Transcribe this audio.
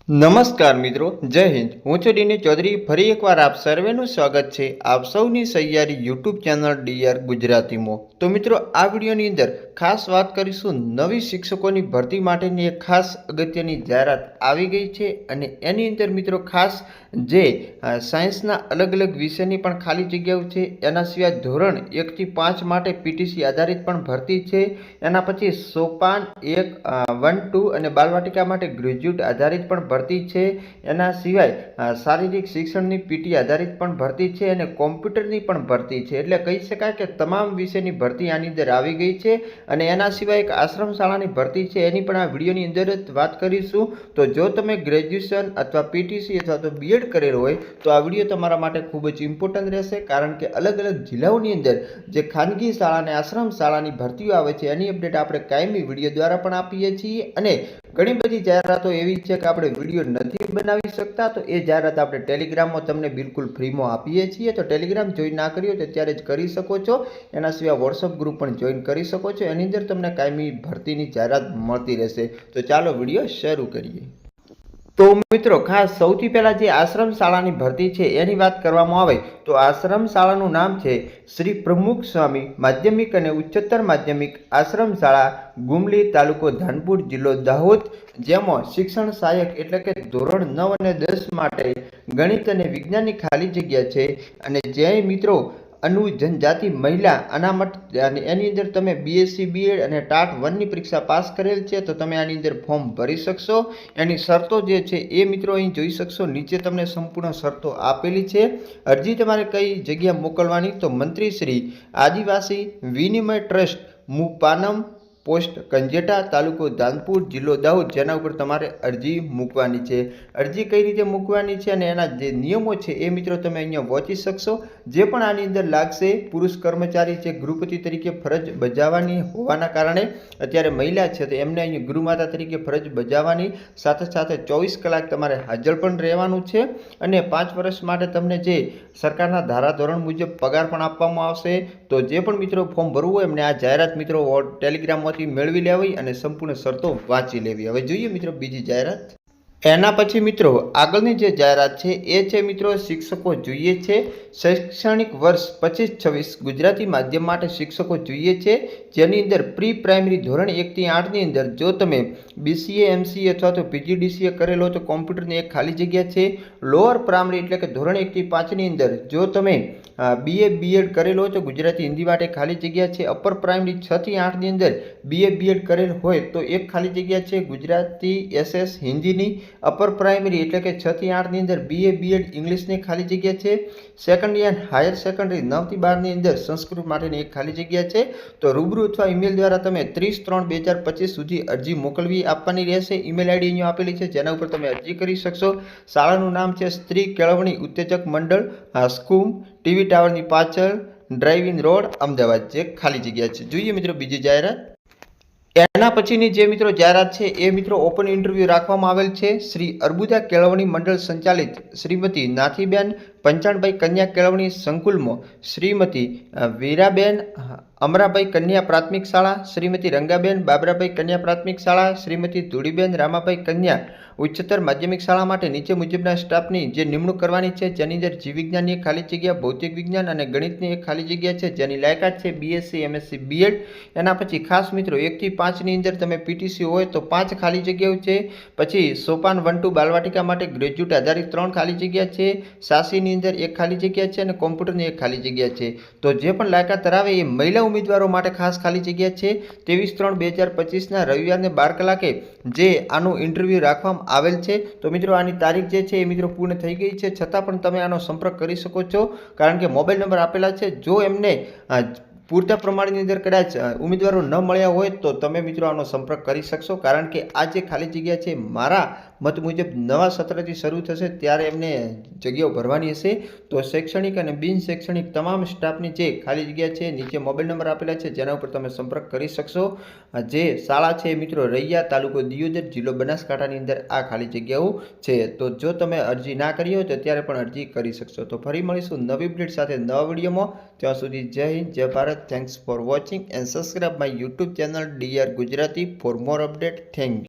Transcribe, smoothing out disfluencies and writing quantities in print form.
નમસ્કાર મિત્રો, જય હિન્દ. હું છું ડીની ચૌધરી. ફરી એકવાર આપ સર્વેનું સ્વાગત છે આપ સૌની સહિયારી યુટ્યુબ ચેનલ ડીઆર ગુજરાતીમાં. તો મિત્રો, આ વિડીયોની અંદર ખાસ વાત કરીશું નવી શિક્ષકોની ભરતી માટેની એક ખાસ અગત્યની જાહેરાત આવી ગઈ છે અને એની અંદર મિત્રો ખાસ જે સાયન્સના અલગ અલગ વિષયની પણ ખાલી જગ્યાઓ છે, એના સિવાય ધોરણ 1 થી 5 માટે પીટીસી આધારિત પણ ભરતી છે. એના પછી સોપાન 1, 1, 2 અને બાલવાટિકા માટે ગ્રેજ્યુએટ આધારિત પણ ભરતી છે. એના સિવાય શારીરિક શિક્ષણની પીટી આધારિત પણ ભરતી છે અને કોમ્પ્યુટરની પણ ભરતી છે. એટલે કહી શકાય કે તમામ વિષયની ભરતી આની અંદર આવી ગઈ છે. અને એના સિવાય એક આશ્રમ શાળાની ભરતી છે, એની પણ આ વિડીયોની અંદર જ વાત કરીશું. તો જો તમે ગ્રેજ્યુએશન અથવા પીટીસી અથવા તો બીએડ કરેલો હોય તો આ વિડીયો તમારા માટે ખૂબ જ ઇમ્પોર્ટન્ટ રહેશે, કારણ કે અલગ અલગ જિલ્લાઓની અંદર જે ખાનગી શાળા અને આશ્રમ શાળાની ભરતીઓ આવે છે એની અપડેટ આપણે કાયમી વિડીયો દ્વારા પણ આપીએ છીએ. અને ઘણી બધી જાહેરાતો એવી છે કે આપણે વિડીયો નથી બનાવી શકતા, તો એ જાહેરાત આપણે ટેલિગ્રામમાં તમને બિલકુલ ફ્રીમાં આપીએ છીએ. તો ટેલિગ્રામ જોઈન ના કર્યો તો ત્યારે જ કરી શકો છો. એના સિવાય વોટ્સઅપ ગ્રુપ પણ જોઈન કરી શકો છો. એની અંદર તમને કાયમી ભરતીની જાહેરાત મળતી રહેશે. તો ચાલો વિડીયો શરૂ કરીએ. તો મિત્રો, ખાસ સૌથી પહેલાં જે આશ્રમ શાળાની ભરતી છે એની વાત કરવામાં આવે તો આશ્રમ શાળાનું નામ છે શ્રી પ્રમુખ સ્વામી માધ્યમિક અને ઉચ્ચતર માધ્યમિક આશ્રમ શાળા, ગુમલી, તાલુકો ધાનપુર, જિલ્લો દાહોદ. જેમાં શિક્ષણ સહાયક એટલે કે ધોરણ 9 અને 10 માટે ગણિત અને વિજ્ઞાનની ખાલી જગ્યા છે. અને જે મિત્રો અનુજનજાતિ મહિલા અનામત એની અંદર તમે બીએસસી બીએડ અને ટાટ 1ની પરીક્ષા પાસ કરેલ છે તો તમે આની અંદર ફોર્મ ભરી શકશો. એની શરતો જે છે એ મિત્રો અહીં જોઈ શકશો. નીચે તમને સંપૂર્ણ શરતો આપેલી છે. અરજી તમારે કઈ જગ્યા મોકલવાની તો મંત્રી શ્રી આદિવાસી વિનિમય ટ્રસ્ટ, મુપાનમ, પોસ્ટ કંજેટા, તાલુકો ધાનપુર, જિલ્લો દાહોદ, જેના ઉપર તમારે અરજી મૂકવાની છે. અરજી કઈ રીતે મૂકવાની છે અને એના જે નિયમો છે એ મિત્રો તમે અહીંયા વાંચી શકશો. જે પણ આની અંદર લાગશે, પુરુષ કર્મચારી છે ગૃહપતિ તરીકે ફરજ બજાવવાની હોવાના કારણે અત્યારે મહિલા છે તો એમને અહીંયા ગૃહમાતા તરીકે ફરજ બજાવવાની, સાથે સાથે 24 કલાક તમારે હાજર પણ રહેવાનું છે. અને 5 વર્ષ માટે તમને જે સરકારના ધારાધોરણ મુજબ પગાર પણ આપવામાં આવશે. તો જે પણ મિત્રો ફોર્મ ભરવું હોય એમને આ જાહેરાત મિત્રો ટેલિગ્રામમાં મેળવી લેવી અને સંપૂર્ણ શરતો વાંચી લેવી. હવે જોઈએ મિત્રો બીજી જાહેરાત. એના પછી મિત્રો આગળની જે જાહેરાત છે એ છે મિત્રો શિક્ષકો જોઈએ છે. શૈક્ષણિક વર્ષ 25-26 ગુજરાતી માધ્યમ માટે શિક્ષકો જોઈએ છે. જેની અંદર પ્રી પ્રાઇમરી ધોરણ 1 થી 8ની અંદર જો તમે બીસીએ, એમસીએ અથવા તો પીજીડીસીએ કરેલો તો કોમ્પ્યુટરની એક ખાલી જગ્યા છે. લોઅર પ્રાઇમરી એટલે કે ધોરણ 1 થી 5ની અંદર જો તમે બીએ બીએડ કરેલો હોય તો ગુજરાતી હિન્દી માટે ખાલી જગ્યા છે. અપર પ્રાઇમરી 6 થી 8ની અંદર બીએ બીએડ કરેલ હોય તો એક ખાલી જગ્યા છે ગુજરાતી એસએસ હિન્દીની. અપર પ્રાઇમરી એટલે કે 6 થી 8ની અંદર બીએ બીએડ ઇંગ્લિશની ખાલી જગ્યા છે. સેકન્ડરી એન્ડ હાયર સેકન્ડરી 9 થી 12ની અંદર સંસ્કૃત માટેની એક ખાલી જગ્યા છે. તો રૂબરૂ અથવા ઈમેલ દ્વારા તમે 30/3/2025 સુધી અરજી મોકલવી આપવાની રહેશે. ઈમેલ આઈડી અહીંયા આપેલી છે જેના ઉપર તમે અરજી કરી શકશો. શાળાનું નામ છે સ્ત્રી કેળવણી ઉત્તેજક મંડળ, સ્કૂમ, ટીવી ટાવરની પાછળ, ડ્રાઇવિંગ રોડ, અમદાવાદ, જે ખાલી જગ્યા છે. જોઈએ મિત્રો બીજી જાહેરાત. એના પછીની જે મિત્રો જાહેરાત છે એ મિત્રો ઓપન ઇન્ટરવ્યૂ રાખવામાં આવેલ છે. શ્રી અર્બુદા કેળવણી મંડળ સંચાલિત શ્રીમતી નાથીબેન પંચાણભાઈ કન્યા કેળવણી સંકુલમાં શ્રીમતી વીરાબેન અમરાભાઈ કન્યા પ્રાથમિક શાળા, શ્રીમતી રંગાબેન બાબરાભાઈ કન્યા પ્રાથમિક શાળા, શ્રીમતી ધૂળીબેન રામાભાઈ કન્યા ઉચ્ચતર માધ્યમિક શાળા માટે નીચે મુજબના સ્ટાફની જે નિમણૂક કરવાની છે. જેની અંદર જીવ વિજ્ઞાનની એક ખાલી જગ્યા, ભૌતિક વિજ્ઞાન અને ગણિતની એક ખાલી જગ્યા છે. જેની લાયકાત છે બીએસસી, એમએસસી, બીએડ. એના પછી ખાસ મિત્રો 1 થી 5ની અંદર તમે પીટીસી હોય તો 5 ખાલી જગ્યાઓ છે. પછી સોપાન 1, 2 બાલવાટિકા માટે ગ્રેજ્યુએટ આધારિત 3 ખાલી જગ્યા છે. સાસીની અંદર એક ખાલી જગ્યા છે અને કોમ્પ્યુટરની એક ખાલી જગ્યા છે. તો જે પણ લાયકાત ધરાવે એ મહિલા ઉમેદવારો માટે ખાસ ખાલી જગ્યા છે. 23/3/2025ના રવિવારને 12 કલાકે જે આનું ઇન્ટરવ્યૂ રાખવામાં આવેલ છે. તો મિત્રો આની તારીખ જે છે એ મિત્રો પૂર્ણ થઈ ગઈ છે, છતાં પણ તમે આનો સંપર્ક કરી શકો છો, કારણ કે મોબાઈલ નંબર આપેલા છે. જો એમને પૂરતા પ્રમાણની અંદર કદાચ ઉમેદવારો ન મળ્યા હોય તો તમે મિત્રો આનો સંપર્ક કરી શકશો, કારણ કે આ જે ખાલી જગ્યા છે મારા મત મુજબ નવા સત્રથી શરૂ થશે ત્યારે એમને જગ્યાઓ ભરવાની હશે. તો શૈક્ષણિક અને બિન શૈક્ષણિક તમામ સ્ટાફની જે ખાલી જગ્યા છે નીચે મોબાઈલ નંબર આપેલા છે જેના ઉપર તમે સંપર્ક કરી શકશો. જે શાળા છે મિત્રો રૈયા, તાલુકો દિયોદર, જિલ્લો બનાસકાંઠાની અંદર આ ખાલી જગ્યાઓ છે. તો જો તમે અરજી ના કરી હોય તો ત્યારે પણ અરજી કરી શકશો. તો ફરી મળીશું નવી અપડેટ સાથે નવા વિડીયોમાં. ત્યાં સુધી જય હિન્દ, જય Bharat. Thanks for watching and subscribe my YouTube channel DR Gujarati for more update. Thank you.